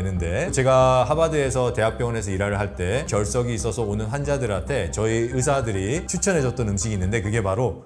되는데, 제가 하버드에서 대학병원에서 일을 할 때 결석이 있어서 오는 환자들한테 저희 의사들이 추천해줬던 음식이 있는데, 그게 바로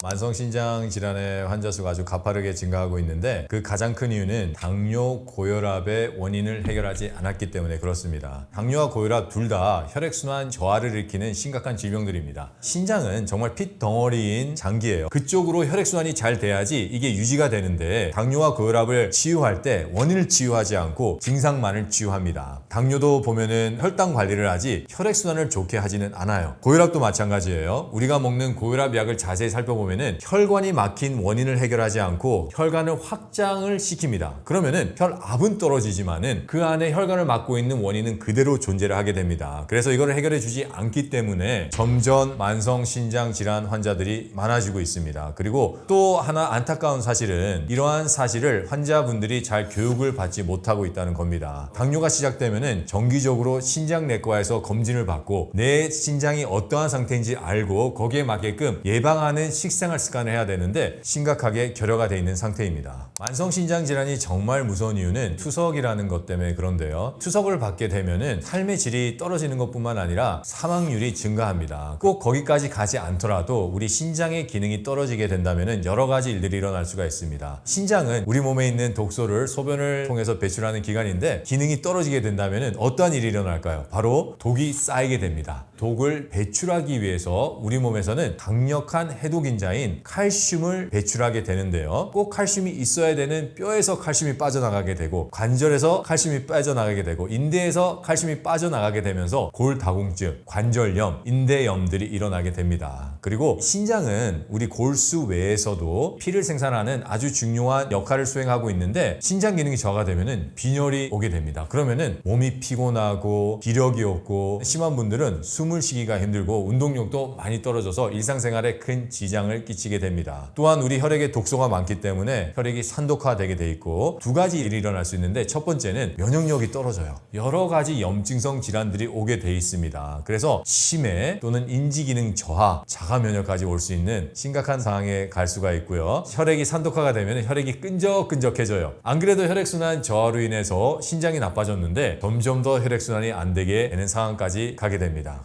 만성신장 질환의 환자 수가 아주 가파르게 증가하고 있는데, 그 가장 큰 이유는 당뇨, 고혈압의 원인을 해결하지 않았기 때문에 그렇습니다. 당뇨와 고혈압 둘 다 혈액순환 저하를 일으키는 심각한 질병들입니다. 신장은 정말 핏덩어리인 장기예요. 그쪽으로 혈액순환이 잘 돼야지 이게 유지가 되는데, 당뇨와 고혈압을 치유할 때 원인을 치유하지 않고 증상만을 치유합니다. 당뇨도 보면은 혈당 관리를 하지 혈액순환을 좋게 하지는 않아요. 고혈압도 마찬가지예요. 우리가 먹는 고혈압 약을 자세히 살펴보면 혈관이 막힌 원인을 해결하지 않고 혈관을 확장을 시킵니다. 그러면은 혈압은 떨어지지만은 그 안에 혈관을 막고 있는 원인은 그대로 존재를 하게 됩니다. 그래서 이거를 해결해 주지 않기 때문에 점점 만성신장 질환 환자들이 많아지고 있습니다. 그리고 또 하나 안타까운 사실은, 이러한 사실을 환자분들이 잘 교육을 받지 못하고 있다는 겁니다. 당뇨가 시작되면은 정기적으로 신장내과에서 검진을 받고 내 신장이 어떠한 상태인지 알고 거기에 맞게끔 예방하는 식생활 습관을 해야 되는데, 심각하게 결여가 돼 있는 상태입니다. 만성신장 질환이 정말 무서운 이유는 투석이라는 것 때문에 그런데요. 투석을 받게 되면은 삶의 질이 떨어지는 것뿐만 아니라 사망률이 증가합니다. 꼭 거기까지 가지 않더라도 우리 신장의 기능이 떨어지게 된다면은 여러 가지 일들이 일어날 수가 있습니다. 신장은 우리 몸에 있는 독소를 소변을 통해서 배출하는 기관인데, 기능이 떨어지게 된다면은 어떠한 일이 일어날까요? 바로 독이 쌓이게 됩니다. 독을 배출하기 위해서 우리 몸에서는 강력한 해독인자인 칼슘을 배출하게 되는데요. 꼭 칼슘이 있어야 되는 뼈에서 칼슘이 빠져나가게 되고, 관절에서 칼슘이 빠져나가게 되고, 인대에서 칼슘이 빠져나가게 되면서 골다공증, 관절염, 인대염들이 일어나게 됩니다. 그리고 신장은 우리 골수 외에서도 피를 생산하는 아주 중요한 역할을 수행하고 있는데, 신장 기능이 저하가 되면은 빈혈이 오게 됩니다. 그러면은 몸이 피곤하고 기력이 없고, 심한 분들은 숨을 쉬기가 힘들고 운동력도 많이 떨어져서 일상생활에 큰 지장을 끼치게 됩니다. 또한 우리 혈액에 독소가 많기 때문에 혈액이 산독화되게 돼 있고, 두 가지 일이 일어날 수 있는데, 첫 번째는 면역력이 떨어져요. 여러 가지 염증성 질환들이 오게 돼 있습니다. 그래서 치매 또는 인지기능 저하, 자가면역까지 올 수 있는 심각한 상황에 갈 수가 있고요. 혈액이 산독화가 되면 혈액이 끈적끈적해져요. 안 그래도 혈액순환 저하로 인해서 신장이 나빠졌는데 점점 더 혈액순환이 안 되게 되는 상황까지 가게 됩니다.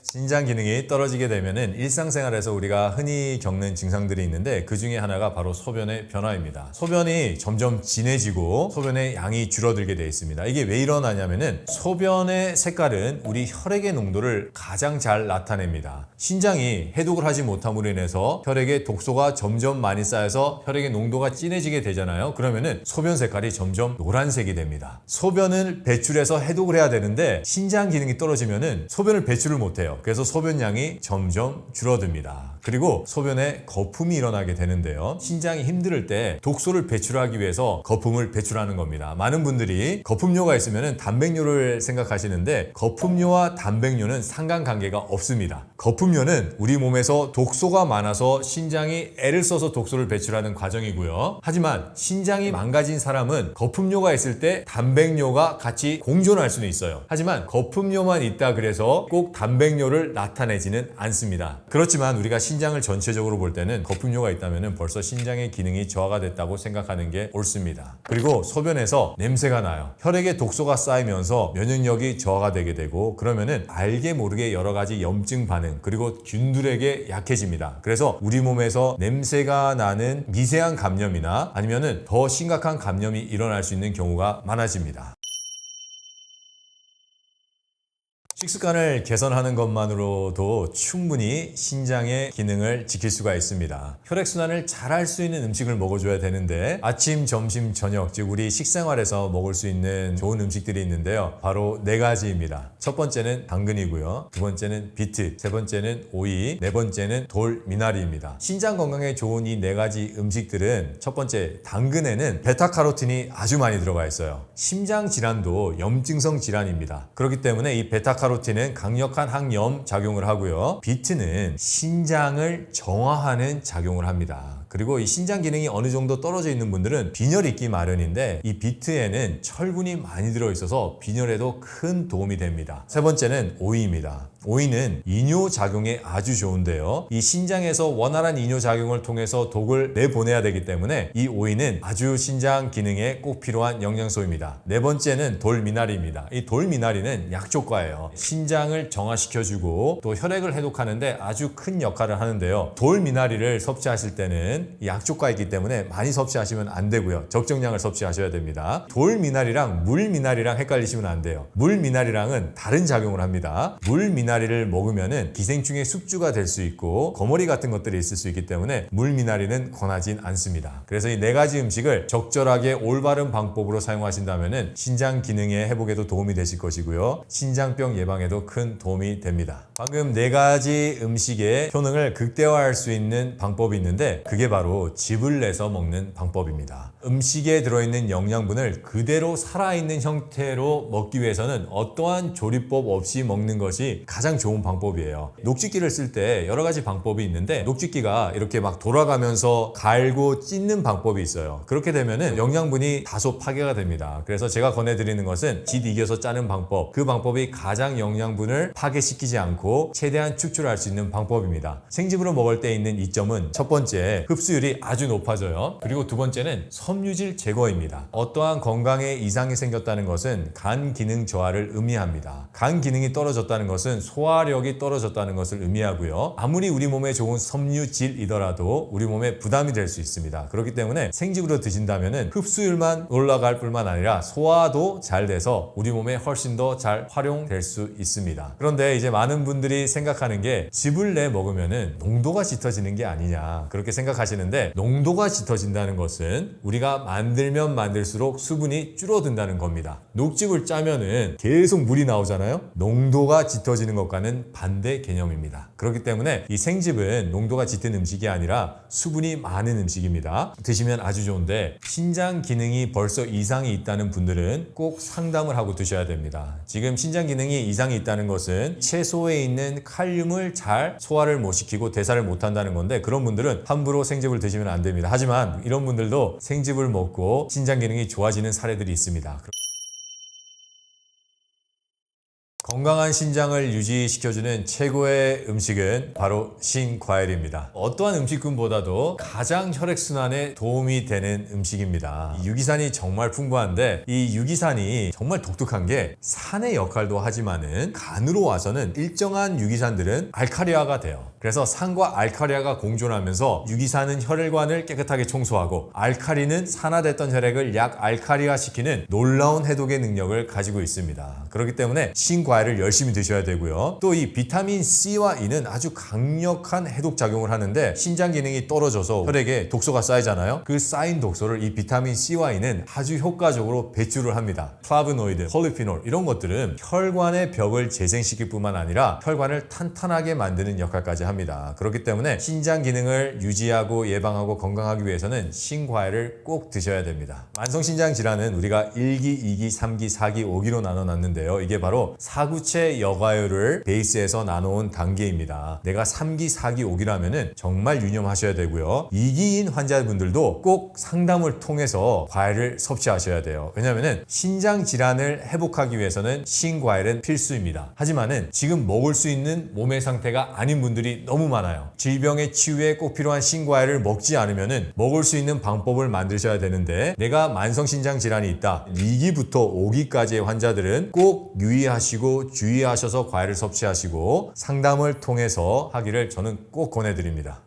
신장 기능이 떨어지게 되면은 일상생활에서 우리가 흔히 겪는 증상들이 있는데, 그 중에 하나가 바로 소변의 변화입니다. 소변이 점점 진해지고 소변의 양이 줄어들게 되어 있습니다. 이게 왜 일어나냐면은, 소변의 색깔은 우리 혈액의 농도를 가장 잘 나타냅니다. 신장이 해독을 하지 못함으로 인해서 혈액에 독소가 점점 많이 쌓여서 혈액의 농도가 진해지게 되잖아요. 그러면은 소변 색깔이 점점 노란색이 됩니다. 소변을 배출해서 해독을 해야 되는데, 신장 기능이 떨어지면은 소변을 배출을 못해요. 그래서 소변량이 점점 줄어듭니다. 그리고 소변에 거품이 일어나게 되는데요. 신장이 힘들 때 독소를 배출하기 위해서 거품을 배출하는 겁니다. 많은 분들이 거품뇨가 있으면 단백뇨를 생각하시는데, 거품뇨와 단백뇨는 상관관계가 없습니다. 거품뇨는 우리 몸에서 독소가 많아서 신장이 애를 써서 독소를 배출하는 과정이고요. 하지만 신장이 망가진 사람은 거품뇨가 있을 때 단백뇨가 같이 공존할 수는 있어요. 하지만 거품뇨만 있다 그래서 꼭 단백뇨를 나타내지는 않습니다. 그렇지만 우리가 신장을 전체적으로 볼 때는 거품뇨가 있다면 벌써 신장의 기능이 저하가 됐다고 생각하는 게 옳습니다. 그리고 소변에서 냄새가 나요. 혈액에 독소가 쌓이면서 면역력이 저하가 되게 되고, 그러면은 알게 모르게 여러 가지 염증 반응, 그리고 균들에게 약해집니다. 그래서 우리 몸에서 냄새가 나는 미세한 감염이나 아니면은 더 심각한 감염이 일어날 수 있는 경우가 많아집니다. 식습관을 개선하는 것만으로도 충분히 신장의 기능을 지킬 수가 있습니다. 혈액순환을 잘 할 수 있는 음식을 먹어줘야 되는데, 아침, 점심, 저녁, 즉 우리 식생활에서 먹을 수 있는 좋은 음식들이 있는데요. 바로 4가지입니다. 첫 번째는 당근이고요. 두 번째는 비트, 세 번째는 오이, 네 번째는 돌, 미나리입니다. 신장 건강에 좋은 이 4가지 음식들은, 첫 번째 당근에는 베타카로틴이 아주 많이 들어가 있어요. 심장 질환도 염증성 질환입니다. 그렇기 때문에 이 베타카로틴은 강력한 항염 작용을 하고요. 비트는 신장을 정화하는 작용을 합니다. 그리고 이 신장 기능이 어느 정도 떨어져 있는 분들은 빈혈이 있기 마련인데 이 비트에는 철분이 많이 들어있어서 빈혈에도 큰 도움이 됩니다. 세 번째는 오이입니다. 오이는 이뇨작용에 아주 좋은데요. 이 신장에서 원활한 이뇨작용을 통해서 독을 내보내야 되기 때문에 이 오이는 아주 신장 기능에 꼭 필요한 영양소입니다. 네 번째는 돌미나리입니다. 이 돌미나리는 약초과예요. 신장을 정화시켜주고 또 혈액을 해독하는데 아주 큰 역할을 하는데요. 돌미나리를 섭취하실 때는 약초과이기 때문에 많이 섭취하시면 안 되고요. 적정량을 섭취하셔야 됩니다. 돌미나리랑 물미나리랑 헷갈리시면 안 돼요. 물미나리랑은 다른 작용을 합니다. 물미나리를 먹으면은 기생충의 숙주가 될 수 있고 거머리 같은 것들이 있을 수 있기 때문에 물미나리는 권하진 않습니다. 그래서 이 네 가지 음식을 적절하게 올바른 방법으로 사용하신다면은 신장 기능의 회복에도 도움이 되실 것이고요. 신장병 예방에도 큰 도움이 됩니다. 방금 네 가지 음식의 효능을 극대화할 수 있는 방법이 있는데 그게 바로 즙을 내서 먹는 방법입니다. 음식에 들어있는 영양분을 그대로 살아있는 형태로 먹기 위해서는 어떠한 조리법 없이 먹는 것이 가장 좋은 방법이에요. 녹즙기를 쓸 때 여러 가지 방법이 있는데 녹즙기가 이렇게 막 돌아가면서 갈고 찢는 방법이 있어요. 그렇게 되면은 영양분이 다소 파괴가 됩니다. 그래서 제가 권해드리는 것은 짓 이겨서 짜는 방법, 그 방법이 가장 영양분을 파괴시키지 않고 최대한 축출할 수 있는 방법입니다. 생즙으로 먹을 때 있는 이점은 첫 번째, 흡수율이 아주 높아져요. 그리고 두 번째는 섬유질 제거입니다. 어떠한 건강에 이상이 생겼다는 것은 간 기능 저하를 의미합니다. 간 기능이 떨어졌다는 것은 소화력이 떨어졌다는 것을 의미하고요. 아무리 우리 몸에 좋은 섬유질이더라도 우리 몸에 부담이 될 수 있습니다. 그렇기 때문에 생즙으로 드신다면 흡수율만 올라갈 뿐만 아니라 소화도 잘 돼서 우리 몸에 훨씬 더 잘 활용될 수 있습니다. 그런데 이제 많은 분들이 생각하는 게 즙을 내 먹으면은 농도가 짙어지는 게 아니냐 그렇게 생각하시는데, 농도가 짙어진다는 것은 우리가 만들면 만들수록 수분이 줄어든다는 겁니다. 녹즙을 짜면은 계속 물이 나오잖아요. 농도가 짙어지는 것과는 반대 개념입니다. 그렇기 때문에 이 생즙은 농도가 짙은 음식이 아니라 수분이 많은 음식입니다. 드시면 아주 좋은데 신장 기능이 벌써 이상이 있다는 분들은 꼭 상담을 하고 드셔야 됩니다. 지금 신장 기능이 이상이 있다는 것은 채소에 있는 칼륨을 잘 소화를 못 시키고 대사를 못 한다는 건데, 그런 분들은 함부로 생즙을 드시면 안 됩니다. 하지만 이런 분들도 생즙을 먹고 신장 기능이 좋아지는 사례들이 있습니다. 건강한 신장을 유지시켜주는 최고의 음식은 바로 신과일입니다. 어떠한 음식군보다도 가장 혈액순환에 도움이 되는 음식입니다. 유기산이 정말 풍부한데 이 유기산이 정말 독특한 게 산의 역할도 하지만은 간으로 와서는 일정한 유기산들은 알칼리화가 돼요. 그래서 산과 알칼리화가 공존하면서 유기산은 혈관을 깨끗하게 청소하고 알칼리는 산화됐던 혈액을 약알칼리화시키는 놀라운 해독의 능력을 가지고 있습니다. 그렇기 때문에 신과일을 열심히 드셔야 되고요. 또 이 비타민 C와 E는 아주 강력한 해독 작용을 하는데 신장 기능이 떨어져서 혈액에 독소가 쌓이잖아요. 그 쌓인 독소를 이 비타민 C와 E는 아주 효과적으로 배출을 합니다. 플라보노이드, 폴리피놀 이런 것들은 혈관의 벽을 재생시킬 뿐만 아니라 혈관을 탄탄하게 만드는 역할까지 합니다. 그렇기 때문에 신장 기능을 유지하고 예방하고 건강하기 위해서는 신과일을 꼭 드셔야 됩니다. 만성신장 질환은 우리가 1기, 2기, 3기, 4기, 5기로 나눠놨는데요. 이게 바로 사구체 여과율을 베이스에서 나눠온 단계입니다. 내가 3기, 4기, 5기라면은 정말 유념하셔야 되고요. 2기인 환자분들도 꼭 상담을 통해서 과일을 섭취하셔야 돼요. 왜냐면은 신장 질환을 회복하기 위해서는 신과일은 필수입니다. 하지만은 지금 먹을 수 있는 몸의 상태가 아닌 분들이 너무 많아요. 질병의 치유에 꼭 필요한 신과일을 먹지 않으면은 먹을 수 있는 방법을 만드셔야 되는데, 내가 만성신장 질환이 있다 2기부터 5기까지의 환자들은 꼭 유의하시고 주의하셔서 과일을 섭취하시고 상담을 통해서 하기를 저는 꼭 권해드립니다.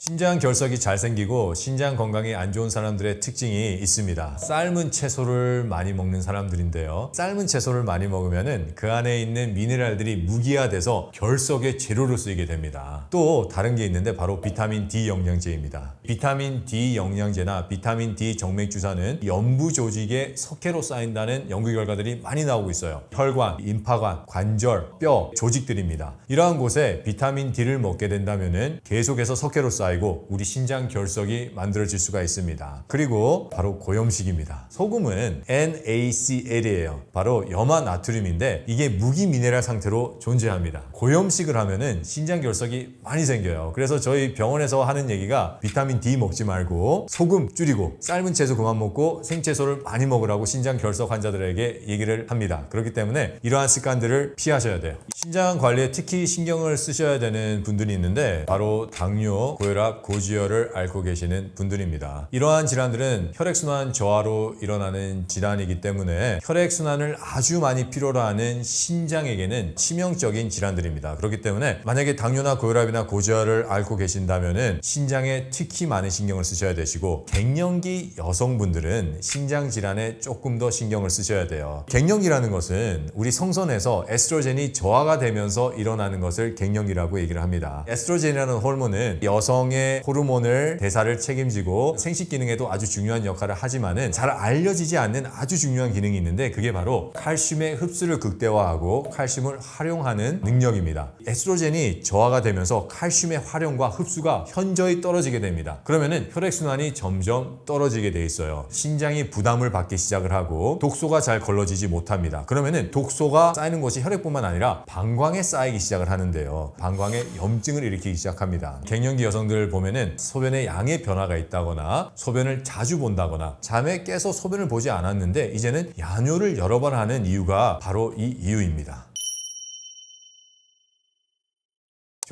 신장 결석이 잘 생기고 신장 건강이 안 좋은 사람들의 특징이 있습니다. 삶은 채소를 많이 먹는 사람들인데요. 삶은 채소를 많이 먹으면은 그 안에 있는 미네랄들이 무기화돼서 결석의 재료로 쓰이게 됩니다. 또 다른 게 있는데 바로 비타민 D 영양제입니다. 비타민 D 영양제나 비타민 D 정맥주사는 연부 조직에 석회로 쌓인다는 연구 결과들이 많이 나오고 있어요. 혈관, 임파관, 관절, 뼈, 조직들입니다. 이러한 곳에 비타민 D를 먹게 된다면은 계속해서 석회로 쌓여 쌓이고 우리 신장 결석이 만들어질 수가 있습니다. 그리고 바로 고염식입니다. 소금은 NaCl이에요. 바로 염화 나트륨인데 이게 무기미네랄 상태로 존재합니다. 고염식을 하면은 신장 결석이 많이 생겨요. 그래서 저희 병원에서 하는 얘기가 비타민 D 먹지 말고 소금 줄이고 삶은 채소 그만 먹고 생채소를 많이 먹으라고 신장 결석 환자들에게 얘기를 합니다. 그렇기 때문에 이러한 습관들을 피하셔야 돼요. 신장 관리에 특히 신경을 쓰셔야 되는 분들이 있는데 바로 당뇨, 고혈압, 고지혈을 앓고 계시는 분들입니다. 이러한 질환들은 혈액순환 저하로 일어나는 질환이기 때문에 혈액순환을 아주 많이 필요로 하는 신장에게는 치명적인 질환들입니다. 그렇기 때문에 만약에 당뇨나 고혈압이나 고지혈을 앓고 계신다면 신장에 특히 많은 신경을 쓰셔야 되시고 갱년기 여성분들은 신장 질환에 조금 더 신경을 쓰셔야 돼요. 갱년기라는 것은 우리 성선에서 에스트로겐이 저하가 되면서 일어나는 것을 갱년기라고 얘기를 합니다. 에스트로겐이라는 호르몬은 여성의 호르몬을 대사를 책임지고 생식 기능에도 아주 중요한 역할을 하지만은 잘 알려지지 않는 아주 중요한 기능이 있는데 그게 바로 칼슘의 흡수를 극대화하고 칼슘을 활용하는 능력입니다. 에스트로겐이 저하가 되면서 칼슘의 활용과 흡수가 현저히 떨어지게 됩니다. 그러면은 혈액순환이 점점 떨어지게 돼 있어요. 신장이 부담을 받기 시작을 하고 독소가 잘 걸러지지 못합니다. 그러면은 독소가 쌓이는 것이 혈액뿐만 아니라 방광에 쌓이기 시작을 하는데요. 방광에 염증을 일으키기 시작합니다. 갱년기 여성들 보면은 소변의 양의 변화가 있다거나 소변을 자주 본다거나 잠에 깨서 소변을 보지 않았는데 이제는 야뇨를 여러 번 하는 이유가 바로 이 이유입니다.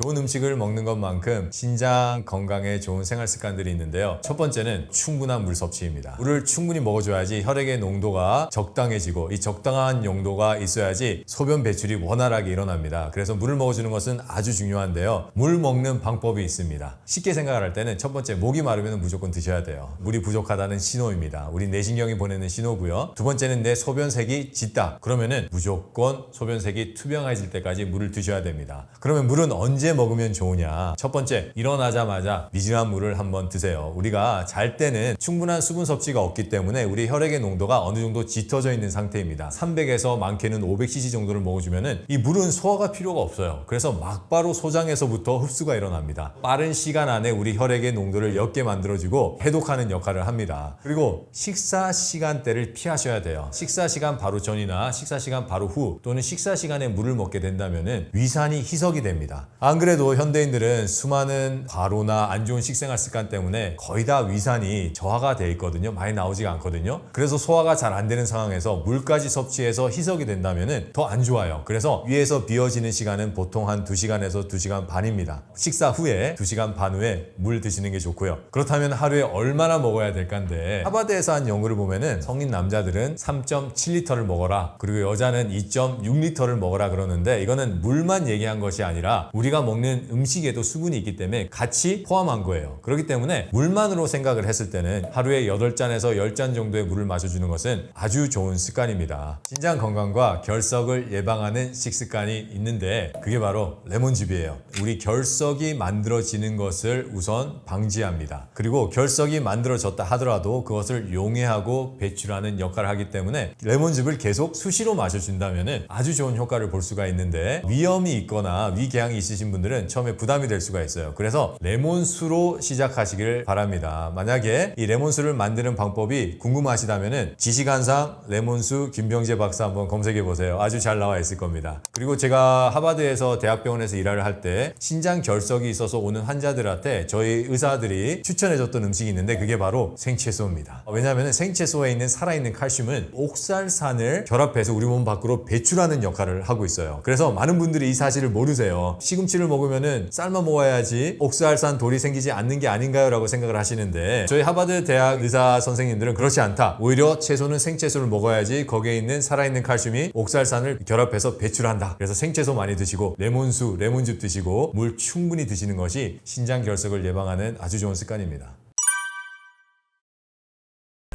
좋은 음식을 먹는 것만큼 신장 건강에 좋은 생활 습관들이 있는데요. 첫 번째는 충분한 물 섭취입니다. 물을 충분히 먹어줘야지 혈액의 농도가 적당해지고 이 적당한 용도가 있어야지 소변 배출이 원활하게 일어납니다. 그래서 물을 먹어주는 것은 아주 중요한데요. 물 먹는 방법이 있습니다. 쉽게 생각을 할 때는 첫 번째, 목이 마르면 무조건 드셔야 돼요. 물이 부족하다는 신호입니다. 우리 내신경이 보내는 신호고요. 두 번째는 내 소변색이 짙다. 그러면은 무조건 소변색이 투명해질 때까지 물을 드셔야 됩니다. 그러면 물은 언제 먹으면 좋으냐? 첫 번째, 일어나자마자 미지근한 물을 한번 드세요. 우리가 잘 때는 충분한 수분 섭취가 없기 때문에 우리 혈액의 농도가 어느 정도 짙어져 있는 상태입니다. 300에서 많게는 500cc 정도를 먹어주면은 이 물은 소화가 필요가 없어요. 그래서 막바로 소장에서부터 흡수가 일어납니다. 빠른 시간 안에 우리 혈액의 농도를 옅게 만들어주고 해독하는 역할을 합니다. 그리고 식사 시간대를 피하셔야 돼요. 식사 시간 바로 전이나 식사 시간 바로 후 또는 식사 시간에 물을 먹게 된다면은 위산이 희석이 됩니다. 안 그래도 현대인들은 수많은 과로나 안 좋은 식생활 습관 때문에 거의 다 위산이 저하가 돼 있거든요. 많이 나오지가 않거든요. 그래서 소화가 잘 안 되는 상황에서 물까지 섭취해서 희석이 된다면 더 안 좋아요. 그래서 위에서 비워지는 시간은 보통 한 2시간에서 2시간 반입니다. 식사 후에 2시간 반 후에 물 드시는 게 좋고요. 그렇다면 하루에 얼마나 먹어야 될까인데 하버드에서 한 연구를 보면은 성인 남자들은 3.7리터를 먹어라. 그리고 여자는 2.6리터를 먹어라 그러는데 이거는 물만 얘기한 것이 아니라 우리가 먹는 음식에도 수분이 있기 때문에 같이 포함한 거예요. 그렇기 때문에 물만으로 생각을 했을 때는 하루에 8잔에서 10잔 정도의 물을 마셔주는 것은 아주 좋은 습관입니다. 신장 건강과 결석을 예방하는 식습관이 있는데 그게 바로 레몬즙이에요. 우리 결석이 만들어지는 것을 우선 방지합니다. 그리고 결석이 만들어졌다 하더라도 그것을 용해하고 배출하는 역할을 하기 때문에 레몬즙을 계속 수시로 마셔준다면 아주 좋은 효과를 볼 수가 있는데 위염이 있거나 위궤양이 있으신 분들은 처음에 부담이 될 수가 있어요. 그래서 레몬수로 시작하시길 바랍니다. 만약에 이 레몬수를 만드는 방법이 궁금하시다면 지식한상 레몬수 김병재 박사 한번 검색해 보세요. 아주 잘 나와 있을 겁니다. 그리고 제가 하버드에서 대학병원에서 일을 할 때 신장 결석이 있어서 오는 환자들한테 저희 의사들이 추천해줬던 음식이 있는데 그게 바로 생채소입니다. 왜냐하면 생채소에 있는 살아있는 칼슘은 옥살산을 결합해서 우리 몸 밖으로 배출하는 역할을 하고 있어요. 그래서 많은 분들이 이 사실을 모르세요. 시금치를 먹으면은 삶아 먹어야지 옥살산 돌이 생기지 않는 게 아닌가요? 라고 생각을 하시는데 저희 하버드 대학 의사 선생님들은 그렇지 않다. 오히려 채소는 생채소를 먹어야지 거기에 있는 살아있는 칼슘이 옥살산을 결합해서 배출한다. 그래서 생채소 많이 드시고 레몬수, 레몬즙 드시고 물 충분히 드시는 것이 신장 결석을 예방하는 아주 좋은 습관입니다.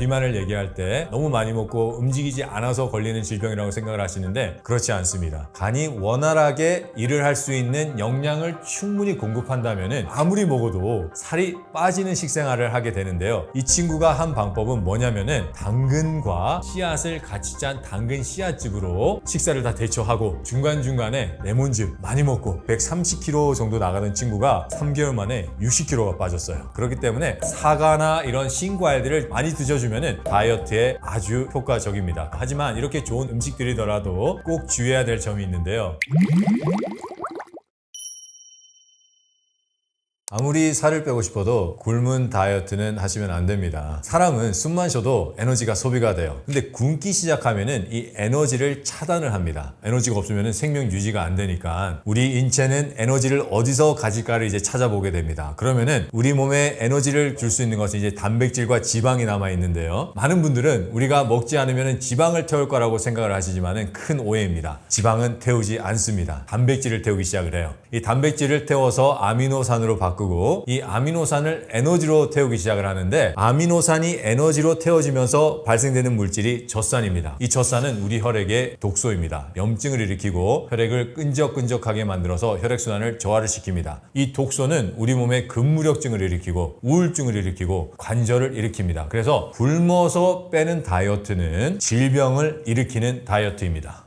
비만을 얘기할 때 너무 많이 먹고 움직이지 않아서 걸리는 질병이라고 생각을 하시는데 그렇지 않습니다. 간이 원활하게 일을 할 수 있는 영양을 충분히 공급한다면 아무리 먹어도 살이 빠지는 식생활을 하게 되는데요. 이 친구가 한 방법은 뭐냐면은 당근과 씨앗을 같이 짠 당근 씨앗즙으로 식사를 다 대처하고 중간중간에 레몬즙 많이 먹고 130kg 정도 나가던 친구가 3개월 만에 60kg가 빠졌어요. 그렇기 때문에 사과나 이런 신과일들을 많이 드셔주면 다이어트에 아주 효과적입니다. 하지만 이렇게 좋은 음식들이더라도 꼭 주의해야 될 점이 있는데요. 아무리 살을 빼고 싶어도 굶은 다이어트는 하시면 안 됩니다. 사람은 숨만 쉬어도 에너지가 소비가 돼요. 근데 굶기 시작하면은 이 에너지를 차단을 합니다. 에너지가 없으면 생명 유지가 안 되니까 우리 인체는 에너지를 어디서 가질까를 이제 찾아보게 됩니다. 그러면은 우리 몸에 에너지를 줄 수 있는 것은 이제 단백질과 지방이 남아 있는데요. 많은 분들은 우리가 먹지 않으면 지방을 태울 거라고 생각을 하시지만은 큰 오해입니다. 지방은 태우지 않습니다. 단백질을 태우기 시작을 해요. 이 단백질을 태워서 아미노산으로 바꾸고 이 아미노산을 에너지로 태우기 시작을 하는데 아미노산이 에너지로 태워지면서 발생되는 물질이 젖산입니다. 이 젖산은 우리 혈액의 독소입니다. 염증을 일으키고 혈액을 끈적끈적하게 만들어서 혈액순환을 저하를 시킵니다. 이 독소는 우리 몸에 근무력증을 일으키고 우울증을 일으키고 관절을 일으킵니다. 그래서 굶어서 빼는 다이어트는 질병을 일으키는 다이어트입니다.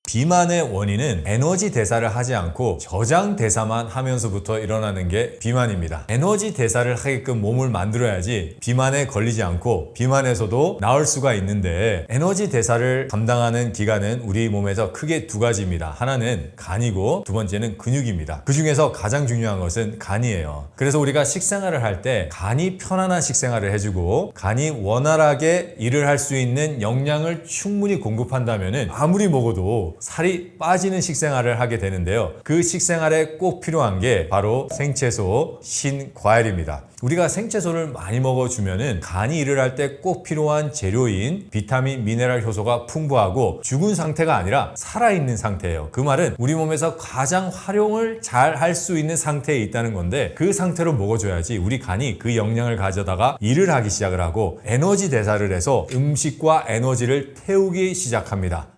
비만의 원인은 에너지 대사를 하지 않고 저장 대사만 하면서부터 일어나는 게 비만입니다. 에너지 대사를 하게끔 몸을 만들어야지 비만에 걸리지 않고 비만에서도 나을 수가 있는데 에너지 대사를 담당하는 기관은 우리 몸에서 크게 두 가지입니다. 하나는 간이고 두 번째는 근육입니다. 그 중에서 가장 중요한 것은 간이에요. 그래서 우리가 식생활을 할 때 간이 편안한 식생활을 해주고 간이 원활하게 일을 할 수 있는 영양을 충분히 공급한다면 아무리 먹어도 살이 빠지는 식생활을 하게 되는데요. 그 식생활에 꼭 필요한 게 바로 생채소, 신과일입니다. 우리가 생채소를 많이 먹어주면은 간이 일을 할 때 꼭 필요한 재료인 비타민, 미네랄 효소가 풍부하고 죽은 상태가 아니라 살아있는 상태예요. 그 말은 우리 몸에서 가장 활용을 잘 할 수 있는 상태에 있다는 건데 그 상태로 먹어줘야지 우리 간이 그 영양을 가져다가 일을 하기 시작을 하고 에너지 대사를 해서 음식과 에너지를 태우기 시작합니다.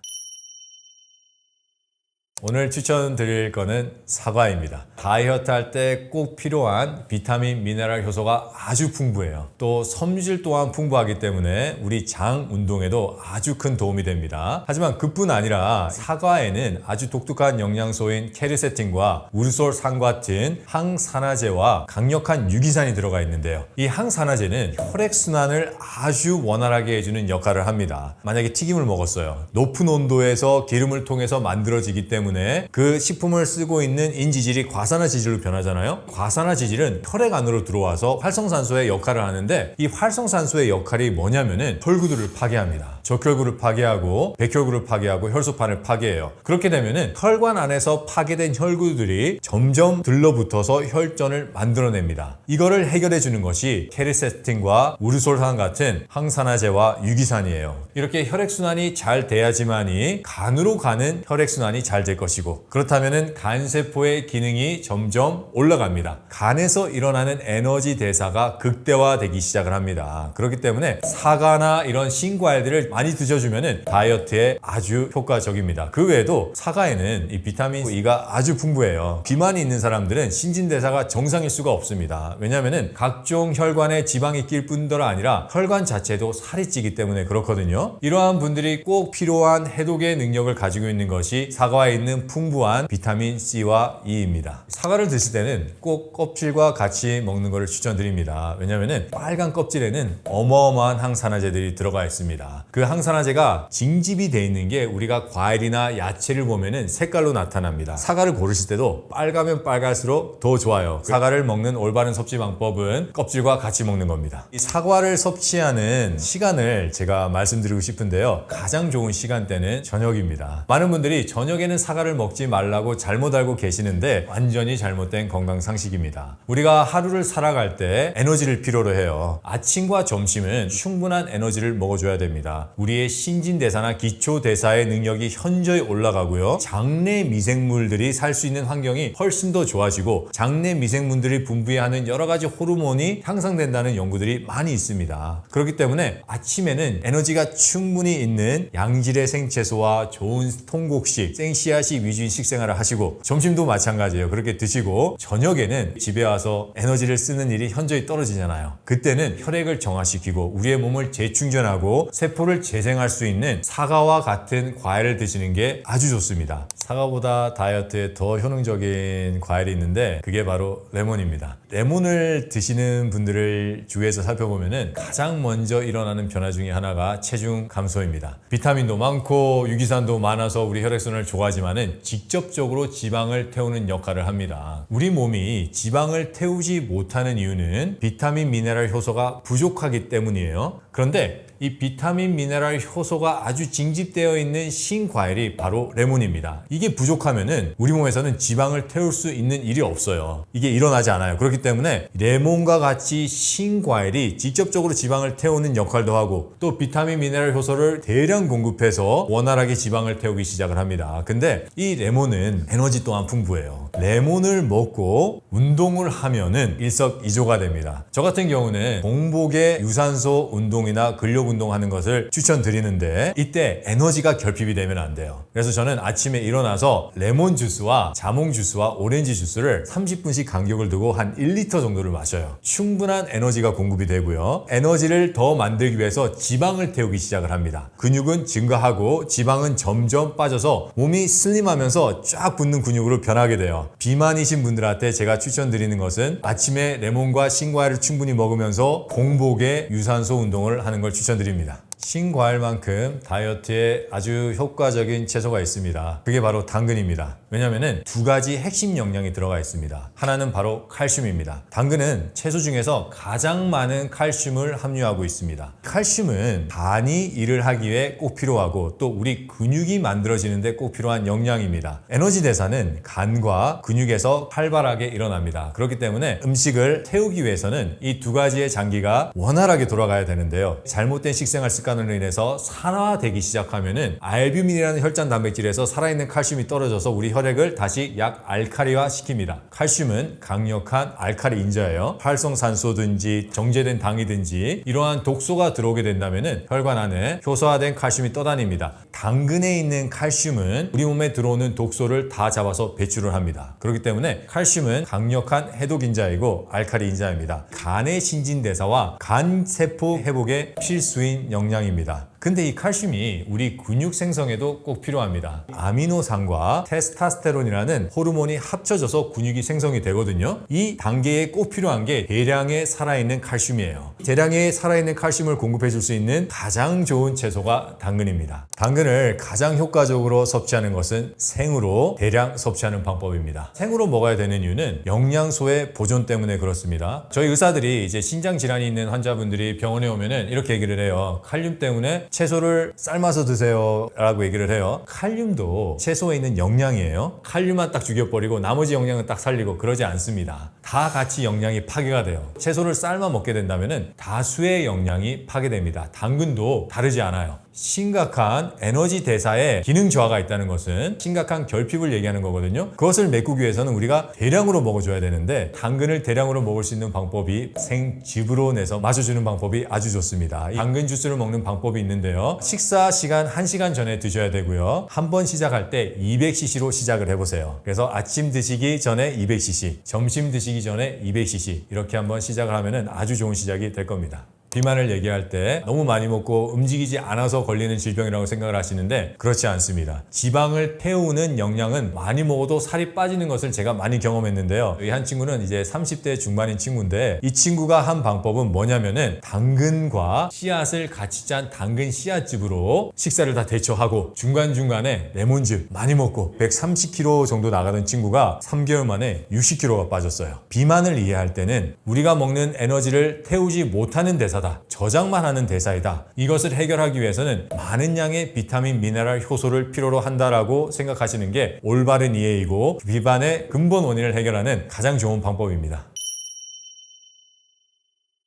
오늘 추천드릴 거는 사과입니다. 다이어트 할 때 꼭 필요한 비타민, 미네랄 효소가 아주 풍부해요. 또 섬유질 또한 풍부하기 때문에 우리 장 운동에도 아주 큰 도움이 됩니다. 하지만 그뿐 아니라 사과에는 아주 독특한 영양소인 케르세틴과 우르솔산 같은 항산화제와 강력한 유기산이 들어가 있는데요. 이 항산화제는 혈액순환을 아주 원활하게 해주는 역할을 합니다. 만약에 튀김을 먹었어요. 높은 온도에서 기름을 통해서 만들어지기 때문에 그 식품을 쓰고 있는 인지질이 과산화지질로 변하잖아요. 과산화지질은 혈액 안으로 들어와서 활성산소의 역할을 하는데 이 활성산소의 역할이 뭐냐면은 혈구들을 파괴합니다. 적혈구를 파괴하고 백혈구를 파괴하고 혈소판을 파괴해요. 그렇게 되면은 혈관 안에서 파괴된 혈구들이 점점 들러붙어서 혈전을 만들어냅니다. 이거를 해결해 주는 것이 케르세틴과 우르솔산 같은 항산화제와 유기산이에요. 이렇게 혈액순환이 잘 돼야지만이 간으로 가는 혈액순환이 잘 될 것이고 그렇다면은 간세포의 기능이 점점 올라갑니다. 간에서 일어나는 에너지 대사가 극대화되기 시작을 합니다. 그렇기 때문에 사과나 이런 신과일들을 많이 드셔주면은 다이어트에 아주 효과적입니다. 그 외에도 사과에는 이 비타민 E가 아주 풍부해요. 비만이 있는 사람들은 신진대사가 정상일 수가 없습니다. 왜냐면은 각종 혈관에 지방이 낄 뿐더러 아니라 혈관 자체도 살이 찌기 때문에 그렇거든요. 이러한 분들이 꼭 필요한 해독의 능력을 가지고 있는 것이 사과에 있는 풍부한 비타민 C와 E입니다. 사과를 드실 때는 꼭 껍질과 같이 먹는 것을 추천드립니다. 왜냐면은 빨간 껍질에는 어마어마한 항산화제들이 들어가 있습니다. 그 항산화제가 징집이 돼 있는 게 우리가 과일이나 야채를 보면은 색깔로 나타납니다. 사과를 고르실 때도 빨가면 빨갈수록 더 좋아요. 사과를 먹는 올바른 섭취 방법은 껍질과 같이 먹는 겁니다. 이 사과를 섭취하는 시간을 제가 말씀드리고 싶은데요. 가장 좋은 시간대는 저녁입니다. 많은 분들이 저녁에는 사과를 먹지 말라고 잘못 알고 계시는데 완전히 잘못된 건강 상식입니다. 우리가 하루를 살아갈 때 에너지를 필요로 해요. 아침과 점심은 충분한 에너지를 먹어줘야 됩니다. 우리의 신진대사나 기초대사의 능력이 현저히 올라가고요. 장내 미생물들이 살 수 있는 환경이 훨씬 더 좋아지고 장내 미생물들이 분비하는 여러 가지 호르몬이 향상된다는 연구들이 많이 있습니다. 그렇기 때문에 아침에는 에너지가 충분히 있는 양질의 생채소와 좋은 통곡식, 생씨앗이 위주인 식생활을 하시고 점심도 마찬가지예요. 그렇게 드시고 저녁에는 집에 와서 에너지를 쓰는 일이 현저히 떨어지잖아요. 그때는 혈액을 정화시키고 우리의 몸을 재충전하고 세포를 재생할 수 있는 사과와 같은 과일을 드시는 게 아주 좋습니다. 사과보다 다이어트에 더 효능적인 과일이 있는데 그게 바로 레몬입니다. 레몬을 드시는 분들을 주위에서 살펴보면은 가장 먼저 일어나는 변화 중에 하나가 체중 감소입니다. 비타민도 많고 유기산도 많아서 우리 혈액순환을 좋아하지만은 직접적으로 지방을 태우는 역할을 합니다. 우리 몸이 지방을 태우지 못하는 이유는 비타민 미네랄 효소가 부족하기 때문이에요. 그런데 이 비타민 미네랄 효소가 아주 징집되어 있는 신과일이 바로 레몬입니다. 이게 부족하면은 우리 몸에서는 지방을 태울 수 있는 일이 없어요. 이게 일어나지 않아요. 그렇기 때문에 레몬과 같이 신과일이 직접적으로 지방을 태우는 역할도 하고 또 비타민 미네랄 효소를 대량 공급해서 원활하게 지방을 태우기 시작을 합니다. 근데 이 레몬은 에너지 또한 풍부해요. 레몬을 먹고 운동을 하면은 일석이조가 됩니다. 저 같은 경우는 공복에 유산소 운동이나 근력 운동하는 것을 추천드리는데 이때 에너지가 결핍이 되면 안 돼요. 그래서 저는 아침에 일어나서 레몬 주스와 자몽 주스와 오렌지 주스를 30분씩 간격을 두고 한 1리터 정도를 마셔요. 충분한 에너지가 공급이 되고요. 에너지를 더 만들기 위해서 지방을 태우기 시작을 합니다. 근육은 증가하고 지방은 점점 빠져서 몸이 슬림하면서 쫙 붙는 근육으로 변하게 돼요. 비만이신 분들한테 제가 추천드리는 것은 아침에 레몬과 신과일을 충분히 먹으면서 공복에 유산소 운동을 하는 걸 추천드립니다. 신과일만큼 다이어트에 아주 효과적인 채소가 있습니다. 그게 바로 당근입니다. 왜냐면은 두 가지 핵심 영양이 들어가 있습니다. 하나는 바로 칼슘입니다. 당근은 채소 중에서 가장 많은 칼슘을 함유하고 있습니다. 칼슘은 간이 일을 하기 위해 꼭 필요하고 또 우리 근육이 만들어지는데 꼭 필요한 영양입니다. 에너지 대사는 간과 근육에서 활발하게 일어납니다. 그렇기 때문에 음식을 태우기 위해서는 이 두 가지의 장기가 원활하게 돌아가야 되는데요. 잘못된 식생활 습관으로 인해서 산화되기 시작하면은 알뷸민이라는 혈전 단백질에서 살아있는 칼슘이 떨어져서 우리 혈액을 다시 약알칼리화 시킵니다. 칼슘은 강력한 알칼리 인자예요. 활성산소든지 정제된 당이든지 이러한 독소가 들어오게 된다면은 혈관 안에 효소화된 칼슘이 떠다닙니다. 당근에 있는 칼슘은 우리 몸에 들어오는 독소를 다 잡아서 배출을 합니다. 그렇기 때문에 칼슘은 강력한 해독 인자이고 알칼리 인자입니다. 간의 신진대사와 간 세포 회복에 필수인 영양입니다. 근데 이 칼슘이 우리 근육 생성에도 꼭 필요합니다. 아미노산과 테스토스테론이라는 호르몬이 합쳐져서 근육이 생성이 되거든요. 이 단계에 꼭 필요한 게 대량의 살아있는 칼슘이에요. 대량의 살아있는 칼슘을 공급해 줄 수 있는 가장 좋은 채소가 당근입니다. 당근을 가장 효과적으로 섭취하는 것은 생으로 대량 섭취하는 방법입니다. 생으로 먹어야 되는 이유는 영양소의 보존 때문에 그렇습니다. 저희 의사들이 이제 신장 질환이 있는 환자분들이 병원에 오면은 이렇게 얘기를 해요. 칼륨 때문에 채소를 삶아서 드세요 라고 얘기를 해요. 칼륨도 채소에 있는 영양이에요. 칼륨만 딱 죽여버리고 나머지 영양은 딱 살리고 그러지 않습니다. 다 같이 영양이 파괴가 돼요. 채소를 삶아 먹게 된다면 다수의 영양이 파괴됩니다. 당근도 다르지 않아요. 심각한 에너지 대사에 기능 저하가 있다는 것은 심각한 결핍을 얘기하는 거거든요. 그것을 메꾸기 위해서는 우리가 대량으로 먹어줘야 되는데 당근을 대량으로 먹을 수 있는 방법이 생즙으로 내서 마셔주는 방법이 아주 좋습니다. 당근 주스를 먹는 방법이 있는데요. 식사 시간 1시간 전에 드셔야 되고요. 한 번 시작할 때 200cc로 시작을 해보세요. 그래서 아침 드시기 전에 200cc, 점심 드시기 전에 200cc 이렇게 한번 시작을 하면 아주 좋은 시작이 될 겁니다. 비만을 얘기할 때 너무 많이 먹고 움직이지 않아서 걸리는 질병이라고 생각을 하시는데 그렇지 않습니다. 지방을 태우는 영양은 많이 먹어도 살이 빠지는 것을 제가 많이 경험했는데요. 이 한 친구는 이제 30대 중반인 친구인데 이 친구가 한 방법은 뭐냐면은 당근과 씨앗을 같이 짠 당근 씨앗즙으로 식사를 다 대처하고 중간중간에 레몬즙 많이 먹고 130kg 정도 나가던 친구가 3개월 만에 60kg가 빠졌어요. 비만을 이해할 때는 우리가 먹는 에너지를 태우지 못하는 대사다. 저장만 하는 대사이다. 이것을 해결하기 위해서는 많은 양의 비타민, 미네랄, 효소를 필요로 한다라고 생각하시는 게 올바른 이해이고 비만의 근본 원인을 해결하는 가장 좋은 방법입니다.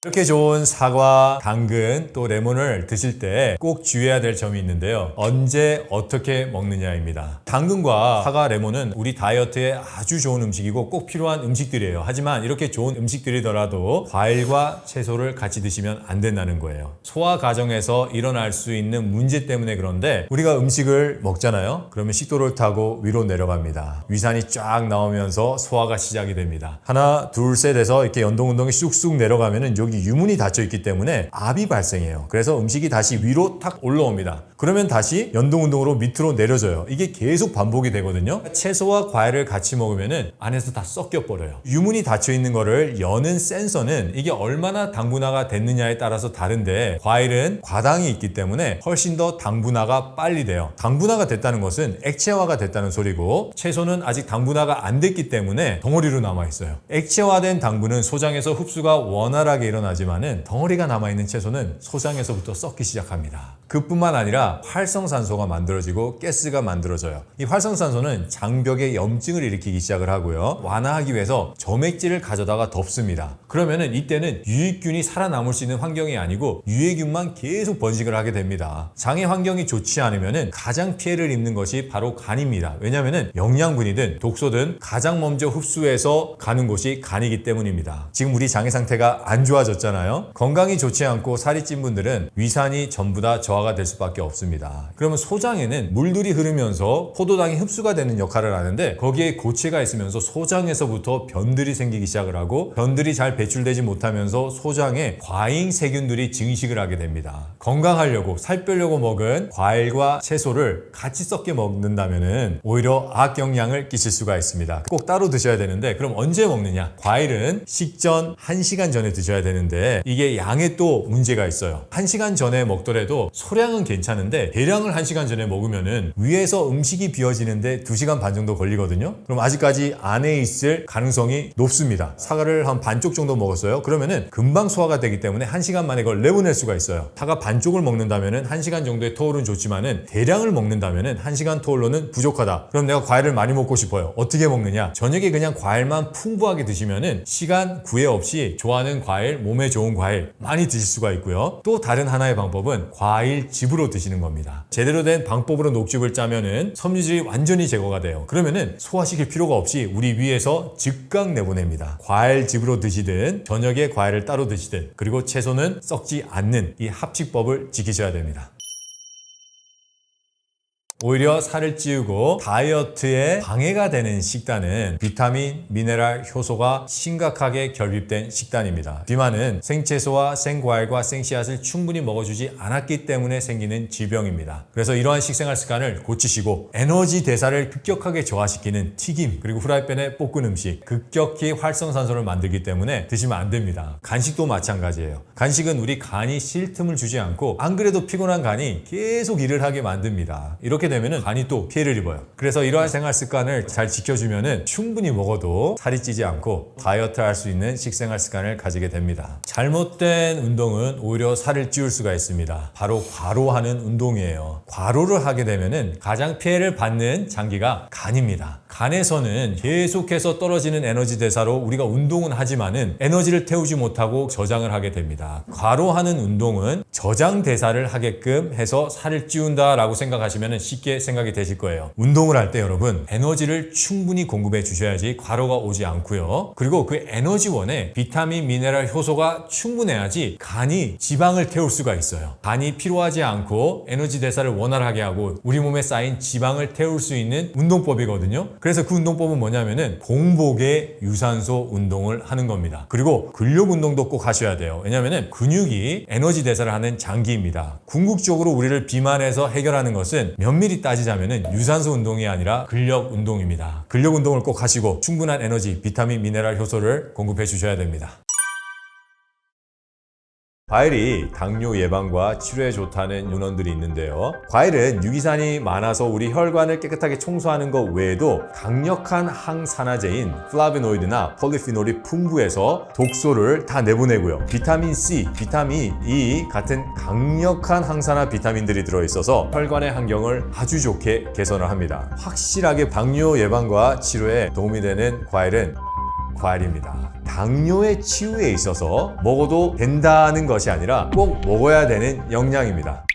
이렇게 좋은 사과, 당근, 또 레몬을 드실 때 꼭 주의해야 될 점이 있는데요. 언제 어떻게 먹느냐입니다. 당근과 사과, 레몬은 우리 다이어트에 아주 좋은 음식이고 꼭 필요한 음식들이에요. 하지만 이렇게 좋은 음식들이더라도 과일과 채소를 같이 드시면 안 된다는 거예요. 소화 과정에서 일어날 수 있는 문제 때문에 그런데 우리가 음식을 먹잖아요. 그러면 식도를 타고 위로 내려갑니다. 위산이 쫙 나오면서 소화가 시작이 됩니다. 하나, 둘, 셋 해서 이렇게 연동운동이 쑥쑥 내려가면은 여기 유문이 닫혀 있기 때문에 압이 발생해요. 그래서 음식이 다시 위로 탁 올라옵니다. 그러면 다시 연동운동으로 밑으로 내려져요. 이게 계속 반복이 되거든요. 채소와 과일을 같이 먹으면은 안에서 다 섞여 버려요. 유문이 닫혀 있는 거를 여는 센서는 이게 얼마나 당분화가 됐느냐에 따라서 다른데 과일은 과당이 있기 때문에 훨씬 더 당분화가 빨리 돼요. 당분화가 됐다는 것은 액체화가 됐다는 소리고 채소는 아직 당분화가 안 됐기 때문에 덩어리로 남아 있어요. 액체화된 당분은 소장에서 흡수가 원활하게 일어나지만은 덩어리가 남아있는 채소는 소장에서부터 썩기 시작합니다. 그뿐만 아니라 활성산소가 만들어지고 가스가 만들어져요. 이 활성산소는 장벽에 염증을 일으키기 시작을 하고요. 완화하기 위해서 점액질을 가져다가 덮습니다. 그러면은 이때는 유익균이 살아남을 수 있는 환경이 아니고 유해균만 계속 번식을 하게 됩니다. 장의 환경이 좋지 않으면은 가장 피해를 입는 것이 바로 간입니다. 왜냐면은 영양분이든 독소든 가장 먼저 흡수해서 가는 곳이 간이기 때문입니다. 지금 우리 장의 상태가 안 좋아졌잖아요. 건강이 좋지 않고 살이 찐 분들은 위산이 전부 다 저하가 될 수밖에 없습니다. 그러면 소장에는 물들이 흐르면서 포도당이 흡수가 되는 역할을 하는데 거기에 고체가 있으면서 소장에서부터 변들이 생기기 시작을 하고 변들이 잘 배출되지 못하면서 소장에 과잉 세균들이 증식을 하게 됩니다. 건강하려고 살 빼려고 먹은 과일과 채소를 같이 섞여 먹는다면은 오히려 악영향을 끼칠 수가 있습니다. 꼭 따로 드셔야 되는데 그럼 언제 먹느냐? 과일은 식전 1시간 전에 드셔야 되는데 이게 양에 또 문제가 있어요. 1시간 전에 먹더라도 소량은 괜찮은데 대량을 1시간 전에 먹으면은 위에서 음식이 비워지는데 2시간 반 정도 걸리거든요. 그럼 아직까지 안에 있을 가능성이 높습니다. 사과를 한 반쪽 정도 먹었어요. 그러면은 금방 소화가 되기 때문에 1시간 만에 그걸 내보낼 수가 있어요. 사과 반쪽을 먹는다면은 1시간 정도의 토울은 좋지만은 대량을 먹는다면은 1시간 토울로는 부족하다. 그럼 내가 과일을 많이 먹고 싶어요. 어떻게 먹느냐? 저녁에 그냥 과일만 풍부하게 드시면은 시간 구애 없이 좋아하는 과일, 몸에 좋은 과일 많이 드실 수가 있고요. 또 다른 하나의 방법은 과일즙으로 드시는 겁니다. 제대로 된 방법으로 녹즙을 짜면은 섬유질이 완전히 제거가 돼요. 그러면은 소화시킬 필요가 없이 우리 위에서 즉각 내보냅니다. 과일즙으로 드시든 저녁에 과일을 따로 드시든 그리고 채소는 썩지 않는 이 합식법을 지키셔야 됩니다. 오히려 살을 찌우고 다이어트에 방해가 되는 식단은 비타민, 미네랄, 효소가 심각하게 결핍된 식단입니다. 비만은 생채소와 생과일과 생씨앗을 충분히 먹어주지 않았기 때문에 생기는 질병입니다. 그래서 이러한 식생활 습관을 고치시고 에너지 대사를 급격하게 저하시키는 튀김 그리고 후라이팬에 볶은 음식 급격히 활성산소를 만들기 때문에 드시면 안 됩니다. 간식도 마찬가지예요. 간식은 우리 간이 쉴 틈을 주지 않고 안 그래도 피곤한 간이 계속 일을 하게 만듭니다. 이렇게 되면은 간이 또 피해를 입어요. 그래서 이러한 생활 습관을 잘 지켜주면은 충분히 먹어도 살이 찌지 않고 다이어트 할 수 있는 식생활 습관을 가지게 됩니다. 잘못된 운동은 오히려 살을 찌울 수가 있습니다. 바로 과로하는 운동이에요. 과로를 하게 되면은 가장 피해를 받는 장기가 간입니다. 간에서는 계속해서 떨어지는 에너지 대사로 우리가 운동은 하지만은 에너지를 태우지 못하고 저장을 하게 됩니다. 과로하는 운동은 저장 대사를 하게끔 해서 살을 찌운다라고 생각하시면 쉽게 생각이 되실 거예요. 운동을 할 때 여러분 에너지를 충분히 공급해 주셔야지 과로가 오지 않고요. 그리고 그 에너지원에 비타민, 미네랄, 효소가 충분해야지 간이 지방을 태울 수가 있어요. 간이 피로하지 않고 에너지 대사를 원활하게 하고 우리 몸에 쌓인 지방을 태울 수 있는 운동법이거든요. 그래서 그 운동법은 뭐냐면은 공복에 유산소 운동을 하는 겁니다. 그리고 근력 운동도 꼭 하셔야 돼요. 왜냐면은 근육이 에너지 대사를 하는 장기입니다. 궁극적으로 우리를 비만에서 해결하는 것은 면밀히 따지자면은 유산소 운동이 아니라 근력 운동입니다. 근력 운동을 꼭 하시고 충분한 에너지, 비타민, 미네랄, 효소를 공급해 주셔야 됩니다. 과일이 당뇨 예방과 치료에 좋다는 윤언들이 있는데요. 과일은 유기산이 많아서 우리 혈관을 깨끗하게 청소하는 것 외에도 강력한 항산화제인 플라보노이드나 폴리피놀이 풍부해서 독소를 다 내보내고요. 비타민 C, 비타민 E 같은 강력한 항산화 비타민들이 들어있어서 혈관의 환경을 아주 좋게 개선을 합니다. 확실하게 당뇨 예방과 치료에 도움이 되는 과일은 과일입니다. 당뇨의 치유에 있어서 먹어도 된다는 것이 아니라 꼭 먹어야 되는 영양입니다.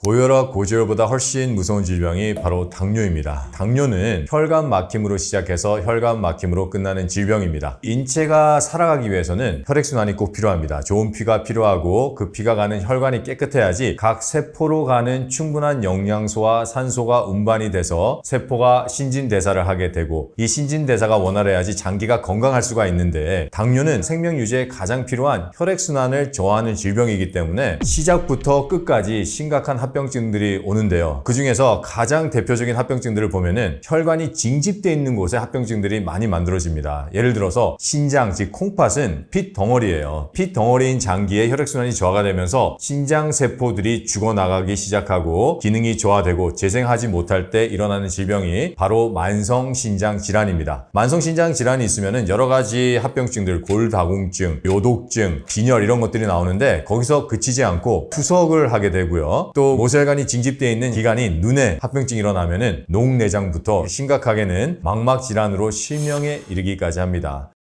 고혈압, 고지혈보다 훨씬 무서운 질병이 바로 당뇨입니다. 당뇨는 혈관 막힘으로 시작해서 혈관 막힘으로 끝나는 질병입니다. 인체가 살아가기 위해서는 혈액순환이 꼭 필요합니다. 좋은 피가 필요하고 그 피가 가는 혈관이 깨끗해야지 각 세포로 가는 충분한 영양소와 산소가 운반이 돼서 세포가 신진대사를 하게 되고 이 신진대사가 원활해야지 장기가 건강할 수가 있는데 당뇨는 생명 유지에 가장 필요한 혈액순환을 저하하는 질병이기 때문에 시작부터 끝까지 심각한 합병증들이 오는데요. 그 중에서 가장 대표적인 합병증들을 보면은 혈관이 징집되어 있는 곳에 합병증들이 많이 만들어집니다. 예를 들어서 신장, 즉 콩팥은 핏 덩어리예요. 핏 덩어리인 장기에 혈액순환이 저하가 되면서 신장 세포들이 죽어나가기 시작하고 기능이 저하되고 재생하지 못할 때 일어나는 질병이 바로 만성신장 질환입니다. 만성신장 질환이 있으면은 여러 가지 합병증들, 골다공증, 요독증, 빈혈 이런 것들이 나오는데 거기서 그치지 않고 투석을 하게 되고요. 또 모세혈관이 징집되어 있는 기관인 눈에 합병증이 일어나면은 녹내장부터 심각하게는 망막 질환으로 실명에 이르기까지 합니다.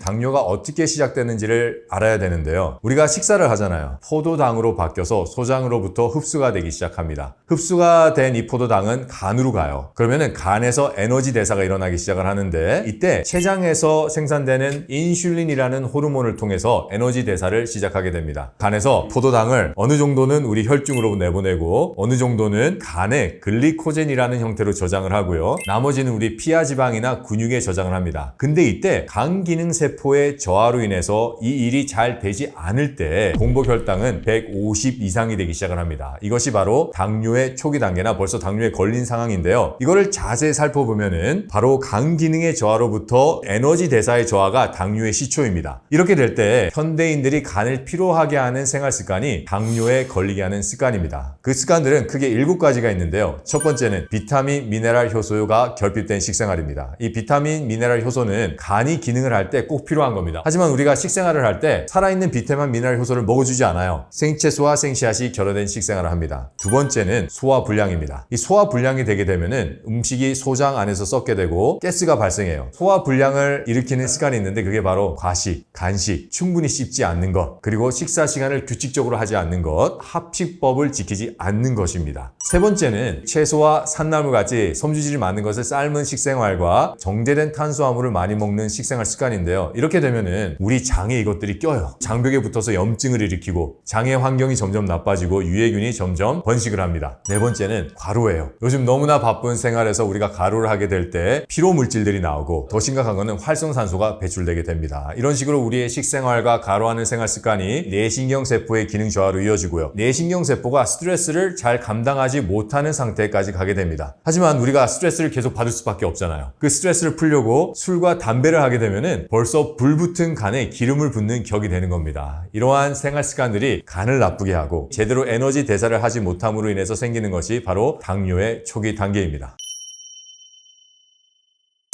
당뇨가 어떻게 시작되는지를 알아야 되는데요. 우리가 식사를 하잖아요. 포도당으로 바뀌어서 소장으로부터 흡수가 되기 시작합니다. 흡수가 된 이 포도당은 간으로 가요. 그러면은 간에서 에너지 대사가 일어나기 시작을 하는데 이때 췌장에서 생산되는 인슐린이라는 호르몬을 통해서 에너지 대사를 시작하게 됩니다. 간에서 포도당을 어느 정도는 우리 혈중으로 내보내고 어느 정도는 간에 글리코젠이라는 형태로 저장을 하고요. 나머지는 우리 피하 지방이나 근육에 저장을 합니다. 근데 이때 간 기능 세포의 저하로 인해서 이 일이 잘 되지 않을 때 공복혈당은 150 이상이 되기 시작을 합니다. 이것이 바로 당뇨의 초기 단계나 벌써 당뇨에 걸린 상황인데요. 이거를 자세히 살펴보면은 바로 간 기능의 저하로부터 에너지 대사의 저하가 당뇨의 시초입니다. 이렇게 될 때 현대인들이 간을 피로하게 하는 생활 습관이 당뇨에 걸리게 하는 습관입니다. 그 습관들은 크게 7가지가 있는데요. 첫 번째는 비타민, 미네랄 효소가 결핍된 식생활입니다. 이 비타민, 미네랄 효소는 간이 기능을 할 때 꼭 필요한 겁니다. 하지만 우리가 식생활을 할 때 살아있는 비타민, 미네랄 효소를 먹어주지 않아요. 생채소와 생씨앗이 결여된 식생활을 합니다. 두 번째는 소화불량입니다. 이 소화불량이 되게 되면은 음식이 소장 안에서 썩게 되고 가스가 발생해요. 소화불량을 일으키는 습관이 있는데 그게 바로 과식, 간식, 충분히 씹지 않는 것, 그리고 식사 시간을 규칙적으로 하지 않는 것, 합식법을 지키지 않는 것입니다. 세 번째는 채소와 산나물 같이 섬유질이 많은 것을 삶은 식생활과 정제된 탄수화물을 많이 먹는 식생활 습관인데요. 이렇게 되면은 우리 장에 이것들이 껴요. 장벽에 붙어서 염증을 일으키고 장의 환경이 점점 나빠지고 유해균이 점점 번식을 합니다. 네 번째는 과로예요. 요즘 너무나 바쁜 생활에서 우리가 과로를 하게 될 때 피로 물질들이 나오고 더 심각한 거는 활성산소가 배출되게 됩니다. 이런 식으로 우리의 식생활과 과로하는 생활 습관이 뇌신경 세포의 기능 저하로 이어지고요. 뇌신경 세포가 스트레스를 잘 감당하지 못하는 상태까지 가게 됩니다. 하지만 우리가 스트레스를 계속 받을 수밖에 없잖아요. 그 스트레스를 풀려고 술과 담배를 하게 되면은 벌써 불붙은 간에 기름을 붓는 격이 되는 겁니다. 이러한 생활 습관들이 간을 나쁘게 하고 제대로 에너지 대사를 하지 못함으로 인해서 생기는 것이 바로 당뇨의 초기 단계입니다.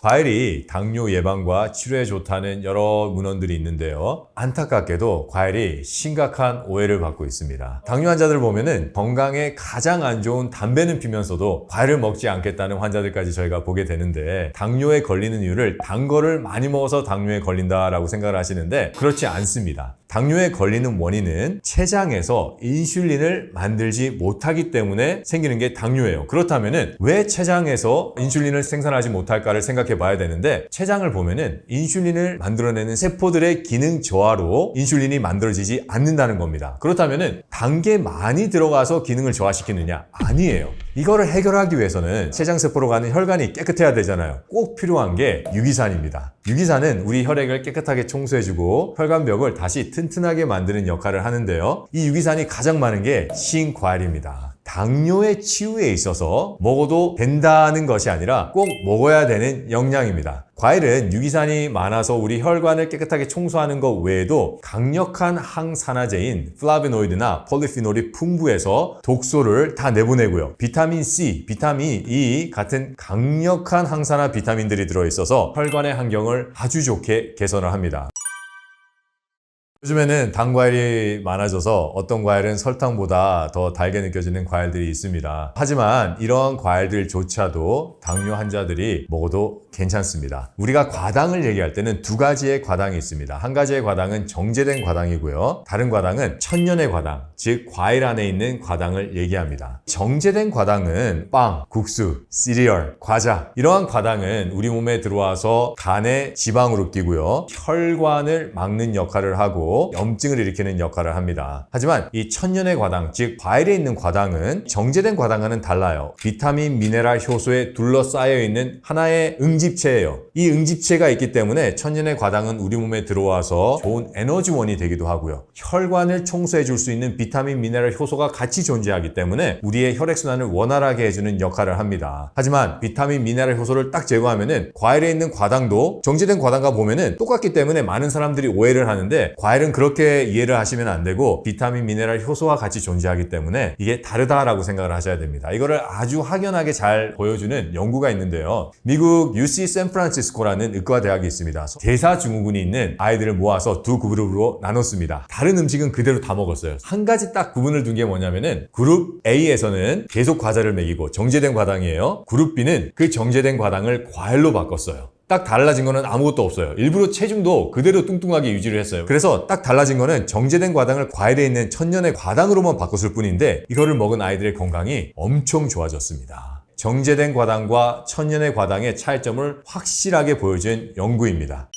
과일이 당뇨 예방과 치료에 좋다는 여러 문헌들이 있는데요. 안타깝게도 과일이 심각한 오해를 받고 있습니다. 당뇨 환자들 보면은 건강에 가장 안 좋은 담배는 피면서도 과일을 먹지 않겠다는 환자들까지 저희가 보게 되는데 당뇨에 걸리는 이유를 단 거를 많이 먹어서 당뇨에 걸린다라고 생각을 하시는데 그렇지 않습니다. 당뇨에 걸리는 원인은 췌장에서 인슐린을 만들지 못하기 때문에 생기는 게 당뇨예요. 그렇다면은 왜 췌장에서 인슐린을 생산하지 못할까를 생각해 봐야 되는데 췌장을 보면은 인슐린을 만들어내는 세포들의 기능 저하로 인슐린이 만들어지지 않는다는 겁니다. 그렇다면은 단 게 많이 들어가서 기능을 저하시키느냐? 아니에요. 이거를 해결하기 위해서는 췌장세포로 가는 혈관이 깨끗해야 되잖아요. 꼭 필요한 게 유기산입니다. 유기산은 우리 혈액을 깨끗하게 청소해주고 혈관벽을 다시 튼튼하게 만드는 역할을 하는데요. 이 유기산이 가장 많은 게 신과일입니다. 당뇨의 치유에 있어서 먹어도 된다는 것이 아니라 꼭 먹어야 되는 영양입니다. 과일은 유기산이 많아서 우리 혈관을 깨끗하게 청소하는 것 외에도 강력한 항산화제인 플라보노이드나 폴리피놀이 풍부해서 독소를 다 내보내고요. 비타민 C, 비타민 E 같은 강력한 항산화 비타민들이 들어있어서 혈관의 환경을 아주 좋게 개선을 합니다. 요즘에는 단 과일이 많아져서 어떤 과일은 설탕보다 더 달게 느껴지는 과일들이 있습니다. 하지만 이런 과일들조차도 당뇨 환자들이 먹어도 괜찮습니다. 우리가 과당을 얘기할 때는 두 가지의 과당이 있습니다. 한 가지의 과당은 정제된 과당이고요. 다른 과당은 천연의 과당, 즉 과일 안에 있는 과당을 얘기합니다. 정제된 과당은 빵, 국수, 시리얼, 과자 이러한 과당은 우리 몸에 들어와서 간에 지방으로 끼고요. 혈관을 막는 역할을 하고 염증을 일으키는 역할을 합니다. 하지만 이 천연의 과당, 즉 과일에 있는 과당은 정제된 과당과는 달라요. 비타민, 미네랄, 효소에 둘러싸여 있는 하나의 응집체예요. 이 응집체가 있기 때문에 천연의 과당은 우리 몸에 들어와서 좋은 에너지원이 되기도 하고요. 혈관을 청소해 줄 수 있는 비타민, 미네랄, 효소가 같이 존재하기 때문에 우리의 혈액순환을 원활하게 해주는 역할을 합니다. 하지만 비타민, 미네랄, 효소를 딱 제거하면은 과일에 있는 과당도 정제된 과당과 보면은 똑같기 때문에 많은 사람들이 오해를 하는데, 과일은 그렇게 이해를 하시면 안 되고 비타민, 미네랄, 효소와 같이 존재하기 때문에 이게 다르다라고 생각을 하셔야 됩니다. 이거를 아주 확연하게 잘 보여주는 연구가 있는데요. 미국 UC 샌프란시스코라는 의과대학이 있습니다. 대사증후군이 있는 아이들을 모아서 두 그룹으로 나눴습니다. 다른 음식은 그대로 다 먹었어요. 한 가지 딱 구분을 둔 게 뭐냐면은 그룹 A에서는 계속 과자를 먹이고 정제된 과당이에요. 그룹 B는 그 정제된 과당을 과일로 바꿨어요. 딱 달라진 거는 아무것도 없어요. 일부러 체중도 그대로 뚱뚱하게 유지를 했어요. 그래서 딱 달라진 거는 정제된 과당을 과일에 있는 천연의 과당으로만 바꿨을 뿐인데, 이거를 먹은 아이들의 건강이 엄청 좋아졌습니다. 정제된 과당과 천연의 과당의 차이점을 확실하게 보여준 연구입니다.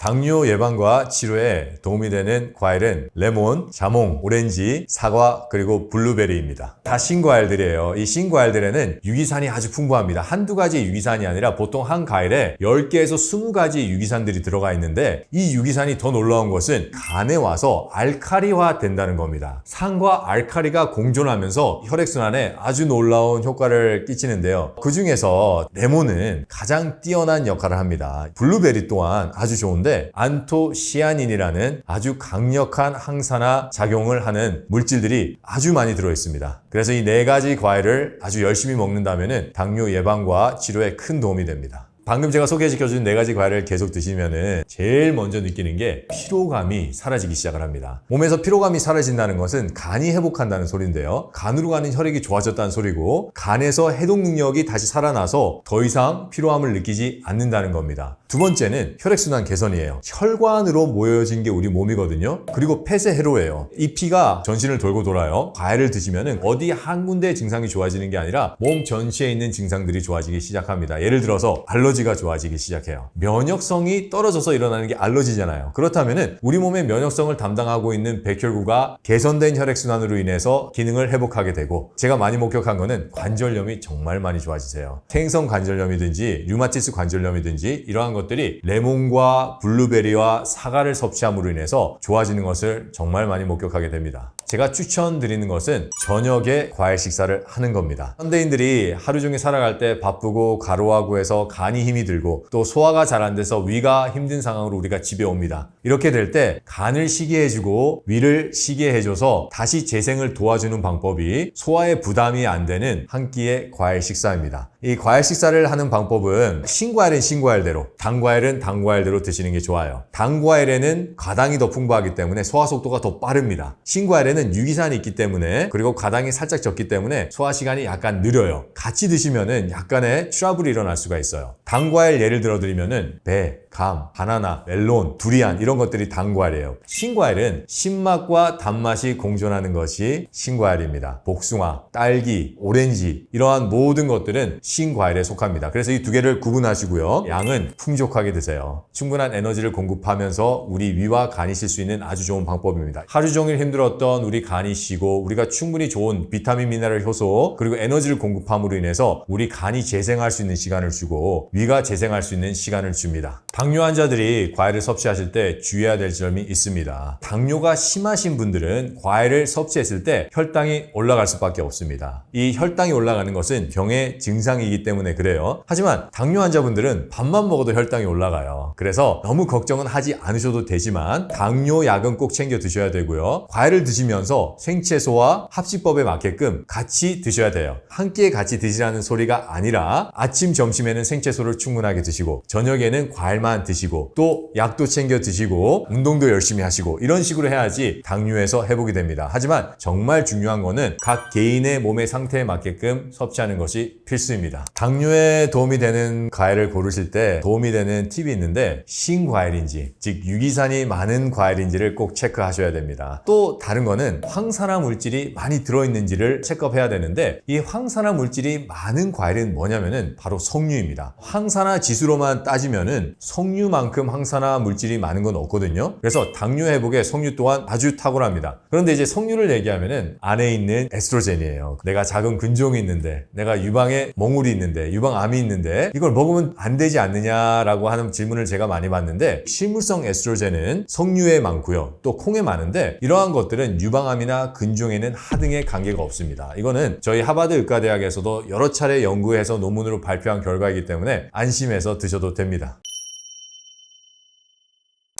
당뇨 예방과 치료에 도움이 되는 과일은 레몬, 자몽, 오렌지, 사과, 그리고 블루베리입니다. 다 신과일들이에요. 이 신과일들에는 유기산이 아주 풍부합니다. 한두 가지 유기산이 아니라 보통 한 과일에 10개에서 20가지 유기산들이 들어가 있는데, 이 유기산이 더 놀라운 것은 간에 와서 알칼리화 된다는 겁니다. 산과 알칼리가 공존하면서 혈액순환에 아주 놀라운 효과를 끼치는데요. 그 중에서 레몬은 가장 뛰어난 역할을 합니다. 블루베리 또한 아주 좋은데, 안토시아닌이라는 아주 강력한 항산화 작용을 하는 물질들이 아주 많이 들어있습니다. 그래서 이 네 가지 과일을 아주 열심히 먹는다면 당뇨 예방과 치료에 큰 도움이 됩니다. 방금 제가 소개시켜준 네 가지 과일을 계속 드시면은 제일 먼저 느끼는 게 피로감이 사라지기 시작을 합니다. 몸에서 피로감이 사라진다는 것은 간이 회복한다는 소리인데요. 간으로 가는 혈액이 좋아졌다는 소리고, 간에서 해독 능력이 다시 살아나서 더 이상 피로함을 느끼지 않는다는 겁니다. 두 번째는 혈액순환 개선이에요. 혈관으로 모여진 게 우리 몸이거든요. 그리고 폐쇄 회로예요. 이 피가 전신을 돌고 돌아요. 과일을 드시면은 어디 한 군데의 증상이 좋아지는 게 아니라 몸 전체에 있는 증상들이 좋아지기 시작합니다. 예를 들어서 알러지가 좋아지기 시작해요. 면역성이 떨어져서 일어나는 게 알러지잖아요. 그렇다면은 우리 몸의 면역성을 담당하고 있는 백혈구가 개선된 혈액순환으로 인해서 기능을 회복하게 되고, 제가 많이 목격한 거는 관절염이 정말 많이 좋아지세요. 퇴행성 관절염이든지 류마티스 관절염이든지 이러한 것들이 레몬과 블루베리와 사과를 섭취함으로 인해서 좋아지는 것을 정말 많이 목격하게 됩니다. 제가 추천드리는 것은 저녁에 과일 식사를 하는 겁니다. 현대인들이 하루 종일 살아갈 때 바쁘고 과로하고 해서 간이 힘이 들고 또 소화가 잘 안 돼서 위가 힘든 상황으로 우리가 집에 옵니다. 이렇게 될 때 간을 쉬게 해주고 위를 쉬게 해줘서 다시 재생을 도와주는 방법이 소화에 부담이 안 되는 한 끼의 과일 식사입니다. 이 과일 식사를 하는 방법은 신과일은 신과일대로, 단과일은 단과일대로 드시는 게 좋아요. 단과일에는 과당이 더 풍부하기 때문에 소화 속도가 더 빠릅니다. 신과일에는 유기산이 있기 때문에, 그리고 과당이 살짝 적기 때문에 소화 시간이 약간 느려요. 같이 드시면은 약간의 트러블이 일어날 수가 있어요. 단과일 예를 들어 드리면은 배, 감, 바나나, 멜론, 두리안 이런 것들이 단과일이에요. 신과일은 신맛과 단맛이 공존하는 것이 신과일입니다. 복숭아, 딸기, 오렌지 이러한 모든 것들은 신과일에 속합니다. 그래서 이 두 개를 구분하시고요. 양은 풍족하게 드세요. 충분한 에너지를 공급하면서 우리 위와 간이 쉴 수 있는 아주 좋은 방법입니다. 하루 종일 힘들었던 우리 간이 쉬고 우리가 충분히 좋은 비타민, 미네랄, 효소 그리고 에너지를 공급함으로 인해서 우리 간이 재생할 수 있는 시간을 주고 위가 재생할 수 있는 시간을 줍니다. 당뇨 환자들이 과일을 섭취하실 때 주의해야 될 점이 있습니다. 당뇨가 심하신 분들은 과일을 섭취했을 때 혈당이 올라갈 수밖에 없습니다. 이 혈당이 올라가는 것은 병의 증상이기 때문에 그래요. 하지만 당뇨 환자분들은 밥만 먹어도 혈당이 올라가요. 그래서 너무 걱정은 하지 않으셔도 되지만 당뇨 약은 꼭 챙겨 드셔야 되고요. 과일을 드시면 드시면서 생채소와 합식법에 맞게끔 같이 드셔야 돼요. 한 끼에 같이 드시라는 소리가 아니라 아침, 점심에는 생채소를 충분하게 드시고 저녁에는 과일만 드시고 또 약도 챙겨 드시고 운동도 열심히 하시고 이런 식으로 해야지 당뇨에서 회복이 됩니다. 하지만 정말 중요한 거는 각 개인의 몸의 상태에 맞게끔 섭취하는 것이 필수입니다. 당뇨에 도움이 되는 과일을 고르실 때 도움이 되는 팁이 있는데 신과일인지 즉 유기산이 많은 과일인지를 꼭 체크하셔야 됩니다. 또 다른 거는 황산화 물질이 많이 들어있는지를 체크해야 되는데 이 황산화 물질이 많은 과일은 뭐냐면은 바로 석류입니다. 황산화 지수로만 따지면은 석류만큼 황산화 물질이 많은 건 없거든요. 그래서 당뇨 회복에 석류 또한 아주 탁월합니다. 그런데 이제 석류를 얘기하면은 안에 있는 에스트로겐이에요. 내가 작은 근종이 있는데 내가 유방에 몽울이 있는데 유방암이 있는데 이걸 먹으면 안 되지 않느냐라고 하는 질문을 제가 많이 받는데 식물성 에스트로겐은 석류에 많고요. 또 콩에 많은데 이러한 것들은 유방암이나 근종에는 하등의 관계가 없습니다. 이거는 저희 하버드 의과대학에서도 여러 차례 연구해서 논문으로 발표한 결과이기 때문에 안심해서 드셔도 됩니다.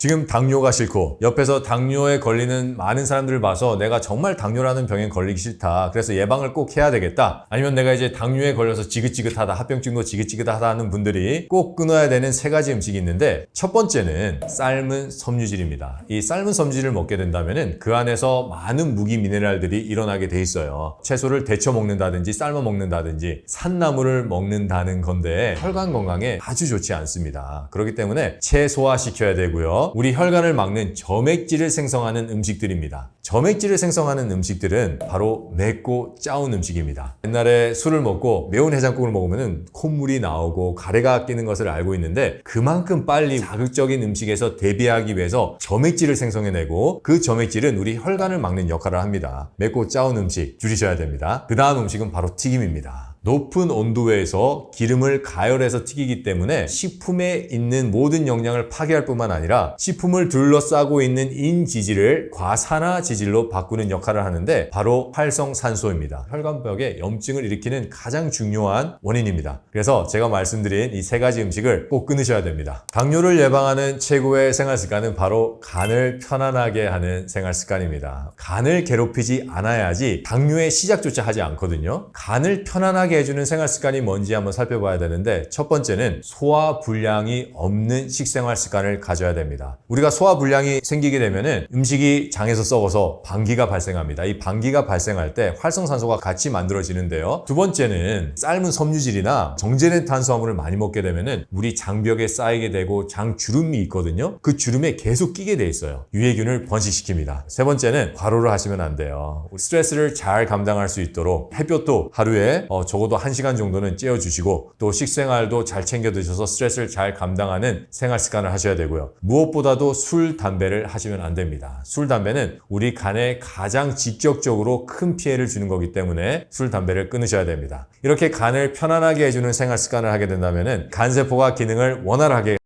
지금 당뇨가 싫고 옆에서 당뇨에 걸리는 많은 사람들을 봐서 내가 정말 당뇨라는 병에 걸리기 싫다. 그래서 예방을 꼭 해야 되겠다. 아니면 내가 이제 당뇨에 걸려서 지긋지긋하다. 합병증도 지긋지긋하다 하는 분들이 꼭 끊어야 되는 세 가지 음식이 있는데 첫 번째는 삶은 섬유질입니다. 이 삶은 섬유질을 먹게 된다면 그 안에서 많은 무기 미네랄들이 일어나게 돼 있어요. 채소를 데쳐 먹는다든지 삶아 먹는다든지 산나물을 먹는다는 건데 혈관 건강에 아주 좋지 않습니다. 그렇기 때문에 최소화시켜야 되고요. 우리 혈관을 막는 점액질을 생성하는 음식들입니다. 점액질을 생성하는 음식들은 바로 맵고 짜운 음식입니다. 옛날에 술을 먹고 매운 해장국을 먹으면 콧물이 나오고 가래가 끼는 것을 알고 있는데 그만큼 빨리 자극적인 음식에서 대비하기 위해서 점액질을 생성해내고 그 점액질은 우리 혈관을 막는 역할을 합니다. 맵고 짜운 음식 줄이셔야 됩니다. 그 다음 음식은 바로 튀김입니다. 높은 온도에서 기름을 가열해서 튀기기 때문에 식품에 있는 모든 영양을 파괴할 뿐만 아니라 식품을 둘러싸고 있는 인지질을 과산화 지질로 바꾸는 역할을 하는데 바로 활성산소입니다. 혈관벽에 염증을 일으키는 가장 중요한 원인입니다. 그래서 제가 말씀드린 이 세 가지 음식을 꼭 끊으셔야 됩니다. 당뇨를 예방하는 최고의 생활습관은 바로 간을 편안하게 하는 생활습관입니다. 간을 괴롭히지 않아야지 당뇨의 시작조차 하지 않거든요. 간을 편안하게 해주는 생활습관이 뭔지 한번 살펴봐야 되는데 첫 번째는 소화불량이 없는 식생활 습관을 가져야 됩니다. 우리가 소화불량이 생기게 되면 음식이 장에서 썩어서 방기가 발생합니다. 이 방기가 발생할 때 활성산소가 같이 만들어지는데요. 두 번째는 삶은 섬유질이나 정제된 탄수화물을 많이 먹게 되면 우리 장벽에 쌓이게 되고 장주름이 있거든요. 그 주름에 계속 끼게 돼 있어요. 유해균을 번식시킵니다. 세 번째는 과로를 하시면 안 돼요. 스트레스를 잘 감당할 수 있도록 햇볕도 하루에 적어도 1시간 정도는 쬐어주시고 또 식생활도 잘 챙겨 드셔서 스트레스를 잘 감당하는 생활 습관을 하셔야 되고요. 무엇보다도 술, 담배를 하시면 안 됩니다. 술, 담배는 우리 간에 가장 직접적으로 큰 피해를 주는 거기 때문에 술, 담배를 끊으셔야 됩니다. 이렇게 간을 편안하게 해주는 생활 습관을 하게 된다면 간세포가 기능을 원활하게